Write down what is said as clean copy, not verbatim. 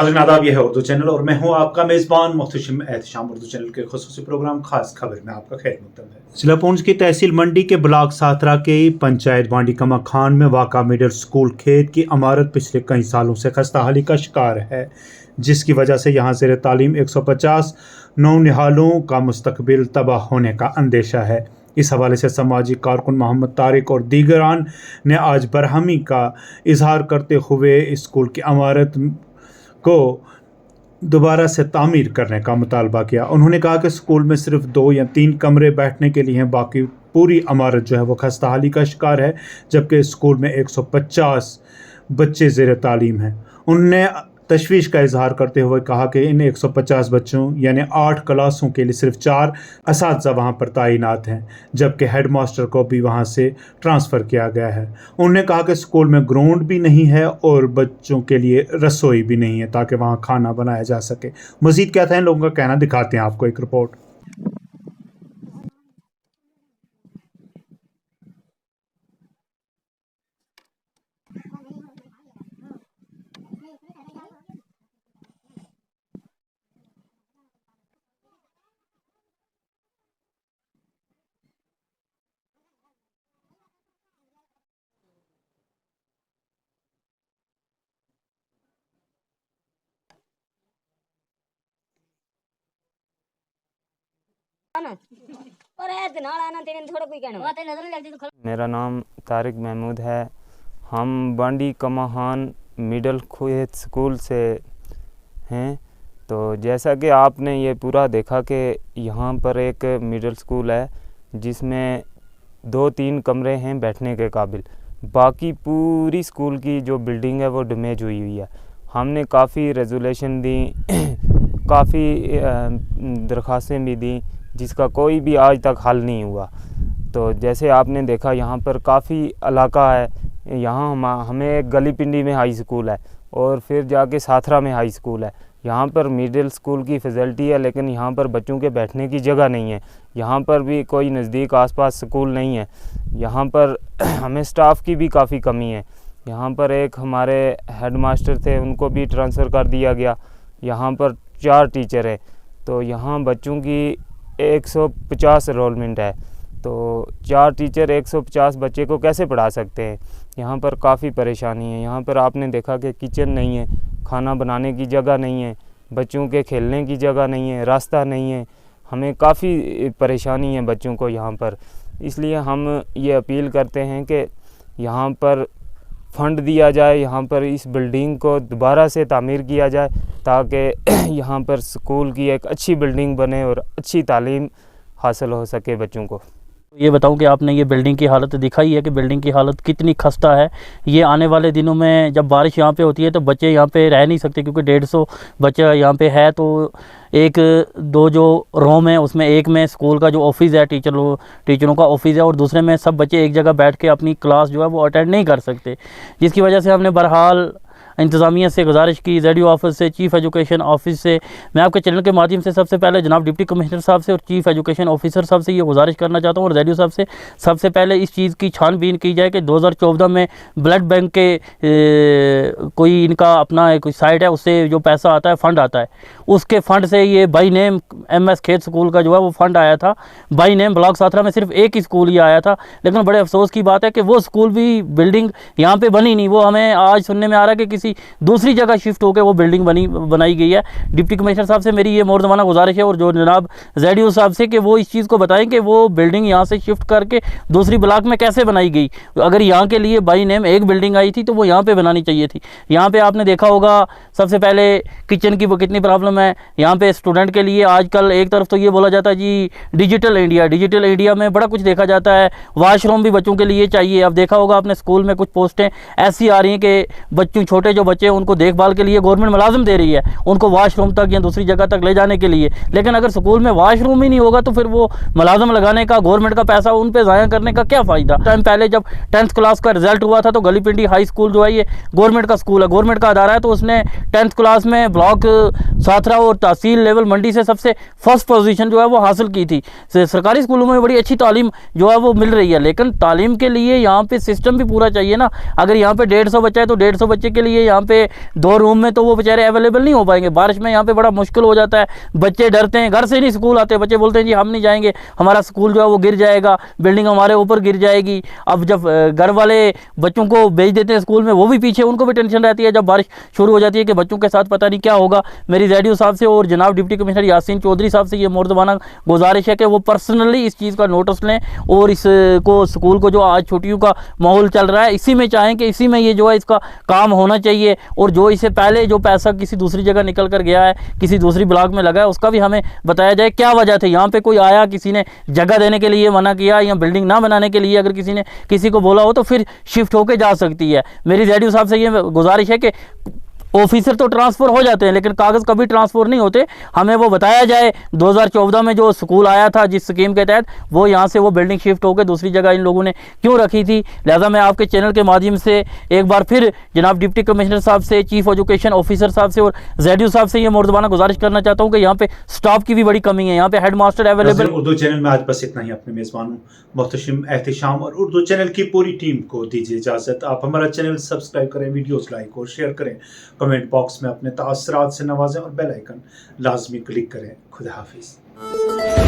नाज़रीन आदाब, यह है उर्दू चैनल और मैं हूं आपका मेज़बान मुहतशिम एहतशाम। उर्दू चैनल के खुसूसी प्रोग्राम खास खबर में आपका खैर मकदम है। जिला पुंछ की तहसील मंडी के ब्लॉक साथरा के पंचायत बांडी कमा खान में वाक़ा मिडिल स्कूल खेत की इमारत पिछले कई सालों से खस्ताहाली का शिकार है, जिसकी वजह से यहाँ ज़ेर तालीम 150 नौनिहालों का मुस्तकबिल तबाह होने का अंदेशा है। इस हवाले से समाजी कारकुन मोहम्मद तारिक और दीगरान ने आज बरहमी का इजहार करते हुए स्कूल की इमारत को दोबारा से तामीर करने का मुतालबा किया। उन्होंने कहा कि स्कूल में सिर्फ 2 या 3 कमरे बैठने के लिए हैं, बाकी पूरी इमारत जो है वो खस्ताहाली का शिकार है, जबकि स्कूल में 150 बच्चे ज़ेर तालीम हैं। उन्होंने तशवीश का इजहार करते हुए कहा कि इन 150 बच्चों यानी 8 क्लासों के लिए सिर्फ 4 असातिज़ा वहाँ पर तैनात हैं, जबकि हेड मास्टर को भी वहाँ से ट्रांसफ़र किया गया है। उन्होंने कहा कि स्कूल में ग्राउंड भी नहीं है और बच्चों के लिए रसोई भी नहीं है ताकि वहाँ खाना बनाया जा सके। मज़ीद क्या था लोगों का कहना, दिखाते हैं आपको एक रिपोर्ट। मेरा नाम तारिक महमूद है। हम बांडी कमाहान मिडल खेत स्कूल से हैं। तो जैसा कि आपने ये पूरा देखा कि यहाँ पर एक मिडल स्कूल है जिसमें 2-3 कमरे हैं बैठने के काबिल, बाकी पूरी स्कूल की जो बिल्डिंग है वो डैमेज हुई है। हमने काफ़ी रेजोल्यूशन दी, काफ़ी दरख्वास्तें भी दी, जिसका कोई भी आज तक हल नहीं हुआ। तो जैसे आपने देखा यहाँ पर काफ़ी इलाका है, यहाँ हमें एक गली पिंडी में हाई स्कूल है और फिर जाके साथरा में हाई स्कूल है। यहाँ पर मिडिल स्कूल की फैसिलिटी है, लेकिन यहाँ पर बच्चों के बैठने की जगह नहीं है। यहाँ पर भी कोई नज़दीक आसपास स्कूल नहीं है। यहाँ पर हमें स्टाफ की भी काफ़ी कमी है। यहाँ पर एक हमारे हेड मास्टर थे, उनको भी ट्रांसफ़र कर दिया गया। यहाँ पर 4 टीचर हैं, तो यहाँ बच्चों की 150 एनरोलमेंट है, तो 4 टीचर 150 बच्चे को कैसे पढ़ा सकते हैं। यहाँ पर काफ़ी परेशानी है। यहाँ पर आपने देखा कि किचन नहीं है, खाना बनाने की जगह नहीं है, बच्चों के खेलने की जगह नहीं है, रास्ता नहीं है। हमें काफ़ी परेशानी है बच्चों को यहाँ पर। इसलिए हम ये अपील करते हैं कि यहाँ पर फ़ंड दिया जाए, यहाँ पर इस बिल्डिंग को दोबारा से तामीर किया जाए ताकि यहाँ पर स्कूल की एक अच्छी बिल्डिंग बने और अच्छी तालीम हासिल हो सके बच्चों को। ये बताऊं कि आपने ये बिल्डिंग की हालत दिखाई है कि बिल्डिंग की हालत कितनी खस्ता है। ये आने वाले दिनों में जब बारिश यहाँ पे होती है तो बच्चे यहाँ पे रह नहीं सकते, क्योंकि 150 बच्चा यहाँ पे है। तो 1-2 जो रूम है उसमें एक में स्कूल का जो ऑफिस है, टीचरों का ऑफिस है, और दूसरे में सब बच्चे एक जगह बैठ के अपनी क्लास जो है वो अटेंड नहीं कर सकते, जिसकी वजह से हमने बहरहाल इंतज़ामिया से गुजारिश की, ZDO ऑफिस से, चीफ़ एजुकेशन ऑफिस से। मैं आपके चैनल के माध्यम से सबसे पहले जनाब डिप्टी कमिश्नर साहब से और चीफ़ एजुकेशन ऑफिसर साहब से ये गुजारिश करना चाहता हूँ और ZDO साहब से सबसे पहले इस चीज़ की छानबीन की जाए कि 2014 में ब्लड बैंक के कोई इनका अपना कोई साइट है, उससे जो पैसा आता है, फ़ंड आता है, उसके फ़ंड से ये बाई नेम MS खेत स्कूल का जो है वो फ़ंड आया था। बाई नेम ब्लॉक साथरा में सिर्फ एक ही स्कूल ही आया था, लेकिन बड़े अफसोस की बात है कि वो स्कूल भी बिल्डिंग यहाँ पर बनी नहीं। वो हमें आज सुनने में आ रहा है कि किसी दूसरी जगह शिफ्ट होकर वो बिल्डिंग बनाई गई है। डिप्टी कमिश्नर साहब से मेरी ये मोरजमाना गुजारिश है और जो जनाब ZDO साहब से कि वो इस चीज़ को बताएं कि वो बिल्डिंग यहाँ से शिफ्ट करके दूसरी ब्लॉक में कैसे बनाई गई। अगर यहाँ के लिए बाई नेम एक बिल्डिंग आई थी तो वो यहाँ पे बनानी चाहिए थी। यहाँ पे आपने देखा होगा सबसे पहले किचन की वो कितनी प्रॉब्लम है। यहाँ पे स्टूडेंट के लिए आजकल एक तरफ तो ये बोला जाता है जी डिजिटल इंडिया में बड़ा कुछ देखा जाता है, वॉशरूम भी बच्चों के लिए चाहिए। अब देखा होगा अपने स्कूल में कुछ पोस्टें ऐसी आ रही हैं कि छोटे जो बच्चे उनको देखभाल के लिए गवर्नमेंट मुलाजिम दे रही है, उनको वॉशरूम तक या दूसरी जगह तक ले जाने के लिए। लेकिन अगर स्कूल में वॉशरूम ही नहीं होगा तो फिर वो मुलाजिम लगाने का, गवर्नमेंट का पैसा उन पे ज़ाया करने का क्या फ़ायदा। टाइम पहले जब 10th क्लास का रिजल्ट हुआ था तो गली पिंडी हाई स्कूल जो है ये गवर्नमेंट का स्कूल है, गवर्नमेंट का अदारा है, तो उसने 10th क्लास में ब्लॉक साथरा और तहसील लेवल मंडी से सबसे फर्स्ट पोजीशन जो है वो हासिल की थी। सरकारी स्कूलों में बड़ी अच्छी तालीम जो है वो मिल रही है, लेकिन तालीम के लिए यहाँ पे सिस्टम भी पूरा चाहिए ना। अगर यहाँ पे 150 बच्चा है तो 150 बच्चे के लिए लिए यहाँ पे 2 रूम में तो वो बेचारे अवेलेबल नहीं हो पाएंगे। बारिश में यहाँ पे बड़ा मुश्किल हो जाता है, बच्चे डरते हैं, घर से नहीं स्कूल आते, बच्चे बोलते हैं जी हम नहीं जाएंगे, हमारा स्कूल जो है वो गिर जाएगा, बिल्डिंग हमारे ऊपर गिर जाएगी। अब जब घर वाले बच्चों को भेज देते हैं स्कूल में, वो भी पीछे, उनको भी टेंशन रहती है जब बारिश शुरू हो जाती है कि बच्चों के साथ पता नहीं क्या होगा। मेरी ZDO साहब से और जनाब डिप्टी कमिश्नर यासीन चौधरी साहब से ये मोर्दबाना गुजारिश है कि वो पर्सनली इस चीज़ का नोटिस लें और इसको स्कूल को जो आज छुट्टियों का माहौल चल रहा है इसी में चाहें कि इसी में ये जो है इसका काम होना चाहिए। और जो इससे पहले जो पैसा किसी दूसरी जगह निकल कर गया है, किसी दूसरी ब्लॉक में लगा है, उसका भी हमें बताया जाए क्या वजह थी। यहाँ पे कोई आया, किसी ने जगह देने के लिए मना किया या बिल्डिंग ना बनाने के लिए अगर किसी ने किसी को बोला हो तो फिर शिफ्ट होके जा सकती है। मेरी ZDO साहब से ये गुजारिश है कि ऑफिसर तो ट्रांसफ़र हो जाते हैं लेकिन कागज़ कभी ट्रांसफ़र नहीं होते। हमें वो बताया जाए 2014 में जो स्कूल आया था जिस स्कीम के तहत, वो यहाँ से वो बिल्डिंग शिफ्ट होकर दूसरी जगह इन लोगों ने क्यों रखी थी। लिहाजा मैं आपके चैनल के माध्यम से एक बार फिर जनाब डिप्टी कमिश्नर साहब से, चीफ एजुकेशन ऑफिसर साहब से और ZDO साहब से ये मोर्दबाना गुजारिश करना चाहता हूँ कि यहाँ पे स्टाफ की भी बड़ी कमी है, यहाँ पे head master available. Urdu channel में आज बस इतना ही। अपने मेज़बान मोहतशिम एहतिशाम और उर्दू चैनल की पूरी टीम को दीजिए इजाज़त। आप हमारा चैनल सब्सक्राइब करें, वीडियोस लाइक और शेयर करें, कमेंट बॉक्स में अपने तासरात से नवाजें और बेल आइकन लाजमी क्लिक करें। खुदा हाफिज़।